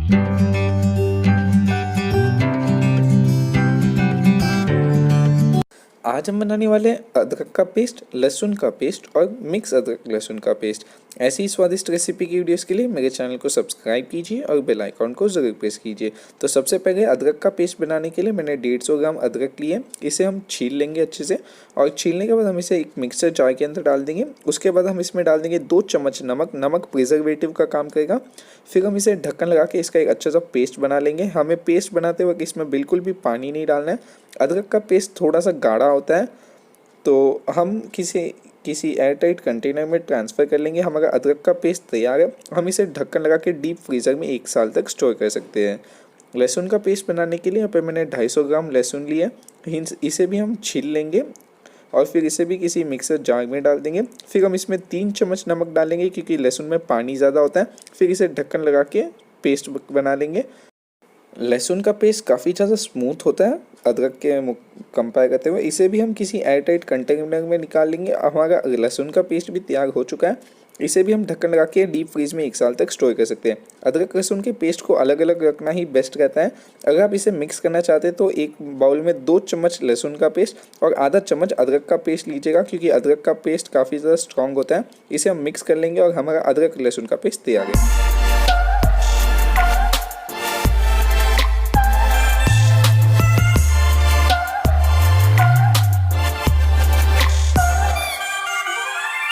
आज हम बनाने वाले हैं अदरक का पेस्ट, लहसुन का पेस्ट और मिक्स अदरक लहसुन का पेस्ट। ऐसी ही स्वादिष्ट रेसिपी की वीडियोस के लिए मेरे चैनल को सब्सक्राइब कीजिए और बेल आइकॉन को ज़रूर प्रेस कीजिए। तो सबसे पहले अदरक का पेस्ट बनाने के लिए मैंने 150 ग्राम अदरक लिए। इसे हम छील लेंगे अच्छे से और छीलने के बाद हम इसे एक मिक्सर जार के अंदर डाल देंगे। उसके बाद हम इसमें डाल देंगे 2 चम्मच नमक। नमक प्रिजर्वेटिव का काम करेगा। फिर हम इसे ढक्कन लगा के इसका एक अच्छा सा पेस्ट बना लेंगे। हमें पेस्ट बनाते वक्त इसमें बिल्कुल भी पानी नहीं डालना है। अदरक का पेस्ट थोड़ा सा गाढ़ा होता है, तो हम किसी एयरटाइट कंटेनर में ट्रांसफ़र कर लेंगे। हमारा अदरक का पेस्ट तैयार है। हम इसे ढक्कन लगा के डीप फ्रीज़र में 1 साल तक स्टोर कर सकते हैं। लहसुन का पेस्ट बनाने के लिए यहाँ पे मैंने 250 ग्राम लहसुन लिया। इसे भी हम छील लेंगे और फिर इसे भी किसी मिक्सर जार में डाल देंगे। फिर हम इसमें 3 चम्मच नमक डालेंगे क्योंकि लहसुन में पानी ज़्यादा होता है। फिर इसे ढक्कन लगा के पेस्ट बना लेंगे। लहसुन का पेस्ट काफ़ी ज़्यादा स्मूथ होता है अदरक के कंपेयर करते हुए। इसे भी हम किसी एयरटाइट कंटेनर में निकाल लेंगे। हमारा लहसुन का पेस्ट भी तैयार हो चुका है। इसे भी हम ढक्कन लगा के डीप फ्रीज में 1 साल तक स्टोर कर सकते हैं। अदरक लहसुन के पेस्ट को अलग अलग रखना ही बेस्ट रहता है। अगर आप इसे मिक्स करना चाहते हैं तो एक बाउल में 2 चम्मच लहसुन का पेस्ट और आधा चम्मच अदरक का पेस्ट लीजिएगा क्योंकि अदरक का पेस्ट काफ़ी ज़्यादा स्ट्रॉन्ग होता है। इसे हम मिक्स कर लेंगे और हमारा अदरक लहसुन का पेस्ट तैयार है।